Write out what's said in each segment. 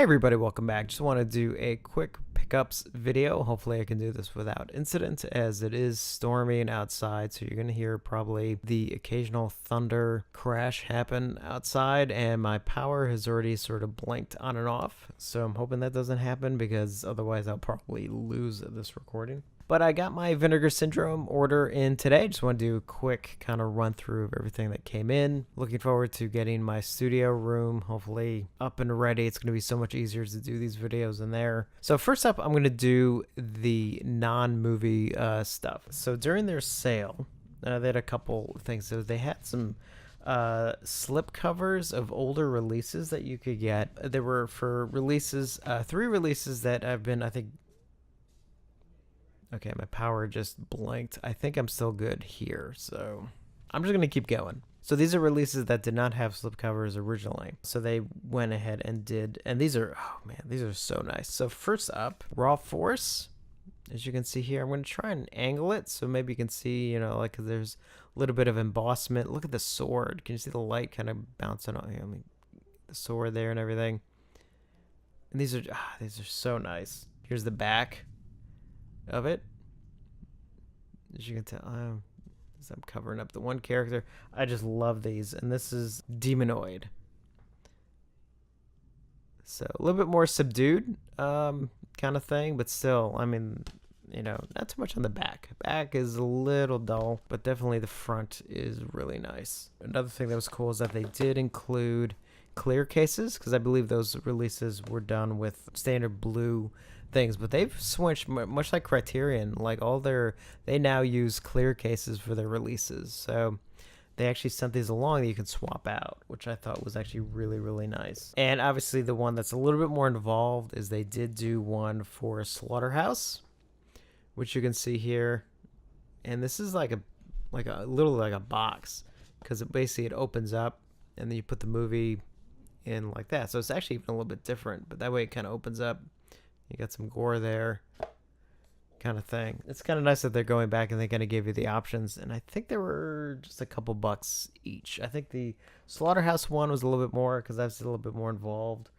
Hey everybody, welcome back. Just want to do a quick pickups video. Hopefully I can do this without incident as it is stormy and outside, so you're going to hear probably the occasional thunder crash happen outside, and my power has already sort of blinked on and off, so I'm hoping that doesn't happen because otherwise I'll probably lose this recording. But I got my Vinegar Syndrome order in today. Just want to do a quick kind of run through of everything that came in. Looking forward to getting my studio room hopefully up and ready. It's going to be so much easier to do these videos in there. So first up, I'm going to do the non-movie stuff. So during their sale, they had a couple things. So they had some slip covers of older releases that you could get. They were for releases, 3 releases that have been, I think, okay, my power just blinked. I think I'm still good here, so I'm just going to keep going. So these are releases that did not have slipcovers originally. So they went ahead and did, and these are, oh man, these are so nice. So first up, Raw Force. As you can see here, I'm going to try and angle it so maybe you can see, you know, like, 'cause there's a little bit of embossment. Look at the sword. Can you see the light kind of bouncing on here? I mean, the sword there and everything. And these are so nice. Here's the back of it. As you can tell, as I'm covering up the one character, I just love these. And this is Demonoid. So a little bit more subdued kind of thing, but still, I mean, you know, not too much on the back. Back is a little dull, but definitely the front is really nice. Another thing that was cool is that they did include clear cases, because I believe those releases were done with standard blue things, but they've switched, much like Criterion, like they now use clear cases for their releases. So they actually sent these along that you can swap out, which I thought was actually really, really nice. And obviously the one that's a little bit more involved is they did do one for Slaughterhouse, which you can see here. And this is like a literally like a box, because it opens up and then you put the movie in like that. So it's actually even a little bit different, but that way it kind of opens up. You got some gore there, kind of thing. It's kind of nice that they're going back and they kind of gave you the options. And I think there were just a couple bucks each. I think the Slaughterhouse one was a little bit more because I was a little bit more involved.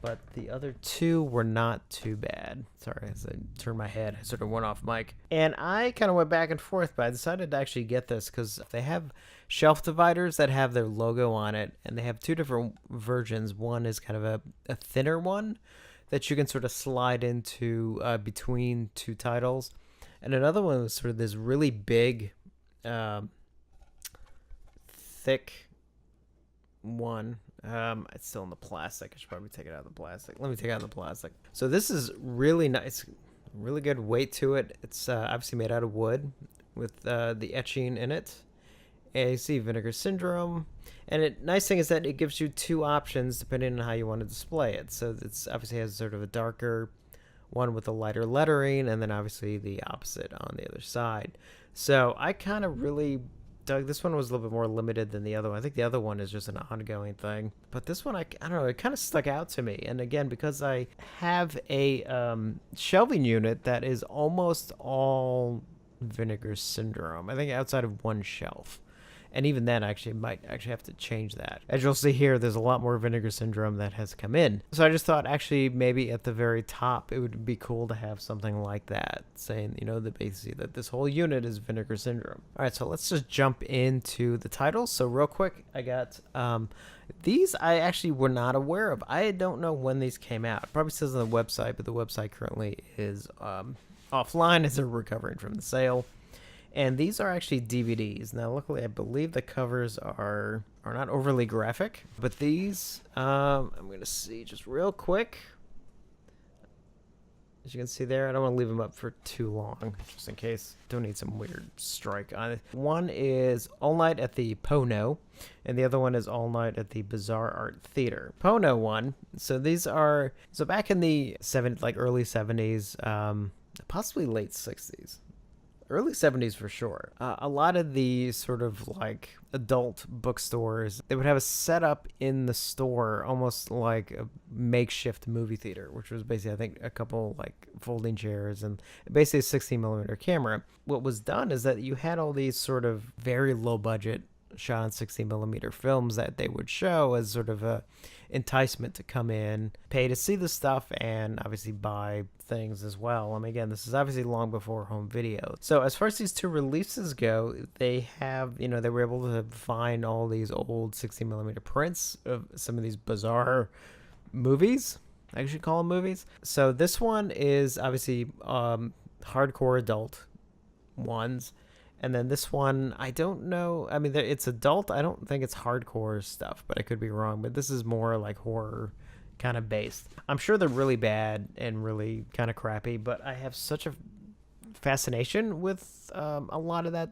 But the other 2 were not too bad. Sorry, as I turned my head, I sort of went off mic. And I kind of went back and forth, but I decided to actually get this because they have shelf dividers that have their logo on it. And they have 2 different versions. One is kind of a thinner one that you can sort of slide into between 2 titles. And another one was sort of this really big, thick one. It's still in the plastic. I should probably take it out of the plastic. Let me take it out of the plastic. So this is really nice. Really good weight to it. It's obviously made out of wood with the etching in it. And you see Vinegar Syndrome. And the nice thing is that it gives you 2 options depending on how you want to display it. So it's obviously has sort of a darker one with a lighter lettering, and then obviously the opposite on the other side. So I kind of really dug this one. Was a little bit more limited than the other one. I think the other one is just an ongoing thing, but this one I don't know, it kind of stuck out to me. And again, because I have a shelving unit that is almost all Vinegar Syndrome, I think outside of one shelf. And even then, I might have to change that. As you'll see here, there's a lot more Vinegar Syndrome that has come in. So I just thought actually maybe at the very top, it would be cool to have something like that, saying, you know, basically that this whole unit is Vinegar Syndrome. All right, so let's just jump into the titles. So real quick, I got these I actually were not aware of. I don't know when these came out. It probably says on the website, but the website currently is offline as they're recovering from the sale. And these are actually DVDs. Now, luckily, I believe the covers are not overly graphic. But these, I'm going to see just real quick. As you can see there, I don't want to leave them up for too long, just in case. Don't need some weird strike on it. One is All Night at the Pono, and the other one is All Night at the Bizarre Art Theater. Pono one. So these are, so back in the early 70s, possibly late 60s. Early 70s for sure. A lot of the sort of like adult bookstores, they would have a setup in the store almost like a makeshift movie theater, which was basically, I think, a couple like folding chairs and basically a 16mm camera. What was done is that you had all these sort of very low budget shot on 60 millimeter films that they would show as sort of a enticement to come in, pay to see the stuff, and obviously buy things as well. I mean, again, this is obviously long before home video. So as far as these two releases go, they have, they were able to find all these old 60 millimeter prints of some of these bizarre movies. I should call them movies. So this one is obviously hardcore adult ones. And then this one, I don't know. I mean, it's adult. I don't think it's hardcore stuff, but I could be wrong. But this is more like horror kind of based. I'm sure they're really bad and really kind of crappy, but I have such a fascination with a lot of that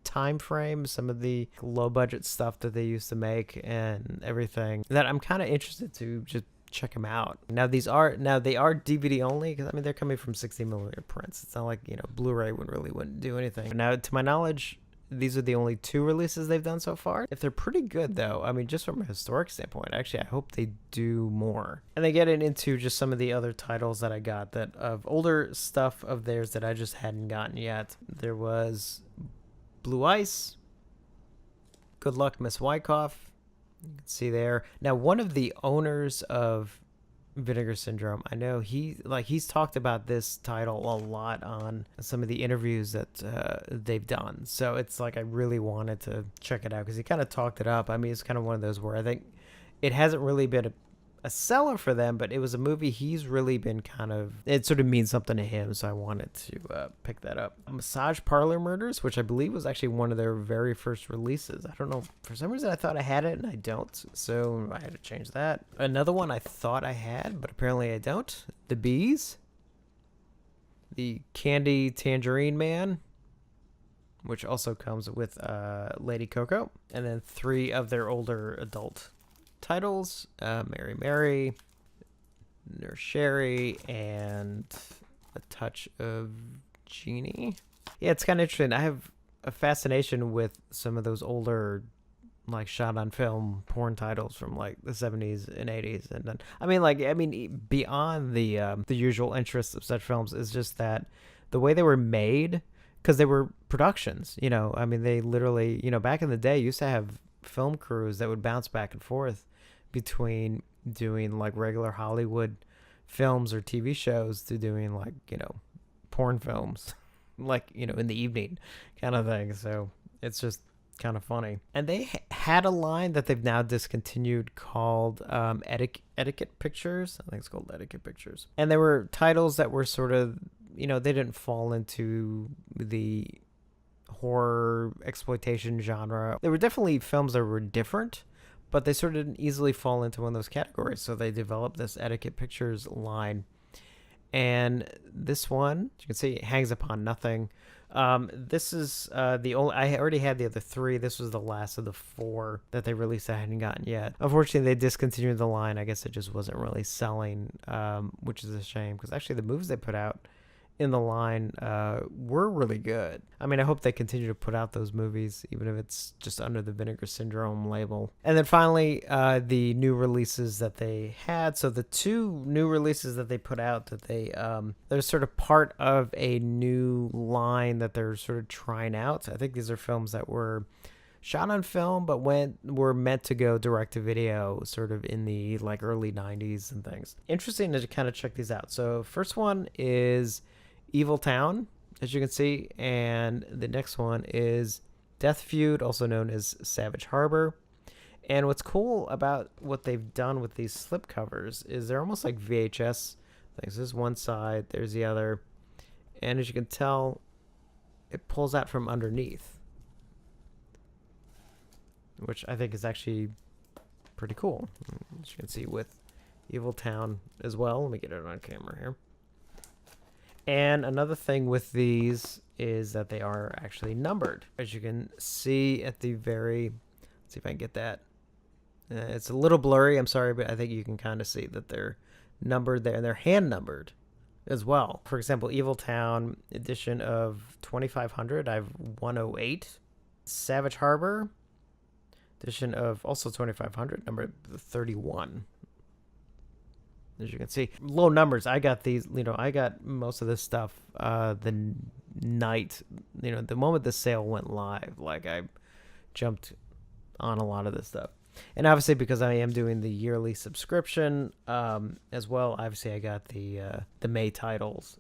time frame, some of the low budget stuff that they used to make and everything, that I'm kind of interested to just check them out. Now they are DVD only, because I mean they're coming from 60 millimeter prints. It's not like Blu-ray wouldn't do anything. Now, to my knowledge, these are the only two releases they've done so far. If they're pretty good though, I mean, just from a historic standpoint, actually I hope they do more. And they get into just some of the other titles that I got, that of older stuff of theirs that I just hadn't gotten yet. There was Blue Ice, Good Luck Miss Wyckoff. You can see there. Now, one of the owners of Vinegar Syndrome, I know he's talked about this title a lot on some of the interviews that they've done. So it's like I really wanted to check it out because he kind of talked it up. I mean, it's kind of one of those where I think it hasn't really been a seller for them, but it was a movie he's really been it sort of means something to him, so I wanted to pick that up. Massage Parlor Murders, which I believe was actually one of their very first releases. I don't know, for some reason I thought I had it and I don't, so I had to change that. Another one I thought I had, but apparently I don't. The Bees, the Candy Tangerine Man, which also comes with Lady Coco, and then 3 of their older adult titles, Mary Mary, Nurse Sherry, and A Touch of Genie. Yeah, it's kind of interesting. I have a fascination with some of those older, like, shot on film porn titles from like the 70s and 80s, and then I mean beyond the usual interests of such films is just that the way they were made, because they were productions. I mean, they literally, back in the day used to have film crews that would bounce back and forth between doing like regular Hollywood films or TV shows to doing like, porn films, like, in the evening kind of thing. So it's just kind of funny. And they had a line that they've now discontinued called Etiquette Pictures. I think it's called Etiquette Pictures. And there were titles that were sort of, they didn't fall into the horror exploitation genre. There were definitely films that were different, but they sort of didn't easily fall into one of those categories. So they developed this Etiquette Pictures line. And this one, as you can see, it hangs upon nothing. This is the only, I already had the other 3. This was the last of the 4 that they released I hadn't gotten yet. Unfortunately, they discontinued the line. I guess it just wasn't really selling, which is a shame, because actually the movies they put out in the line were really good. I mean, I hope they continue to put out those movies, even if it's just under the Vinegar Syndrome label. And then finally, the new releases that they had. So the 2 new releases that they put out, that they're sort of part of a new line that they're sort of trying out. I think these are films that were shot on film, but were meant to go direct to video, sort of in the like early 90s and things. Interesting to kind of check these out. So first one is Evil Town, as you can see, and the next one is Death Feud, also known as Savage Harbor. And what's cool about what they've done with these slipcovers is they're almost like VHS things. This is one side, there's the other, and as you can tell, it pulls out from underneath, which I think is actually pretty cool. As you can see with Evil Town as well. Let me get it on camera here. And another thing with these is that they are actually numbered. As you can see at the very, let's see if I can get that. It's a little blurry, I'm sorry, but I think you can kind of see that they're numbered there, and they're hand numbered as well. For example, Evil Town edition of 2500, I have 108. Savage Harbor edition of also 2500, number 31. As you can see, low numbers. I got these, I got most of this stuff the night, the moment the sale went live. Like, I jumped on a lot of this stuff. And obviously, because I am doing the yearly subscription as well, obviously I got the May titles.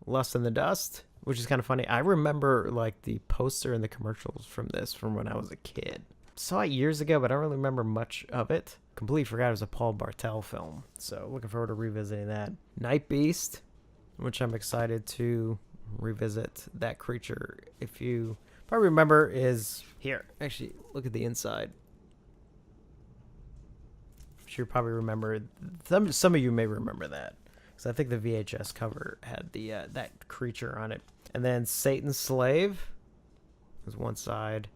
Lust in the Dust, which is kind of funny. I remember like the poster and the commercials from this from when I was a kid. Saw it years ago, but I don't really remember much of it. Completely forgot it was a Paul Bartel film. So looking forward to revisiting that. Night Beast, which I'm excited to revisit that creature. If you probably remember, is here. Actually, look at the inside. I'm sure you probably remember. Some of you may remember that. So I think the VHS cover had the that creature on it. And then Satan's Slave is one side.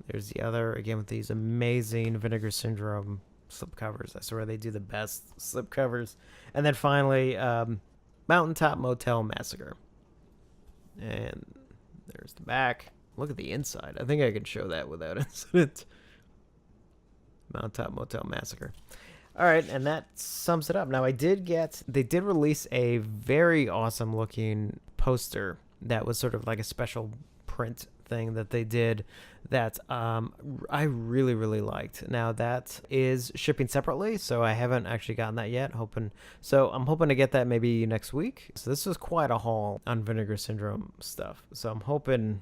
There's the other, again, with these amazing Vinegar Syndrome slipcovers. I swear they do the best slipcovers. And then finally, Mountaintop Motel Massacre. And there's the back. Look at the inside. I think I can show that without incident. Mountaintop Motel Massacre. All right, and that sums it up. Now, they did release a very awesome looking poster that was sort of like a special print thing that they did that I really, really liked. Now, that is shipping separately, so I haven't actually gotten that yet. I'm hoping to get that maybe next week. So this was quite a haul on Vinegar Syndrome stuff. So I'm hoping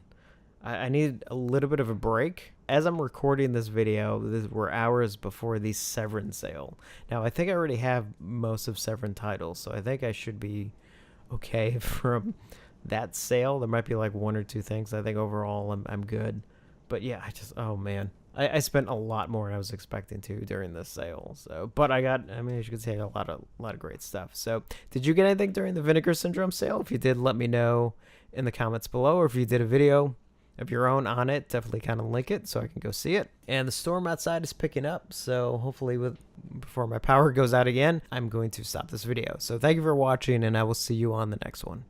I need a little bit of a break. As I'm recording this video, we're hours before the Severin sale. Now, I think I already have most of Severin titles, so I think I should be okay from that sale. There might be like one or two things. I think overall I'm good. But yeah, oh man. I spent a lot more than I was expecting to during this sale. So, but as you can see, I got a lot of great stuff. So, did you get anything during the Vinegar Syndrome sale? If you did, let me know in the comments below, or if you did a video of your own on it, definitely kind of link it so I can go see it. And the storm outside is picking up, so hopefully before my power goes out again, I'm going to stop this video. So thank you for watching, and I will see you on the next one.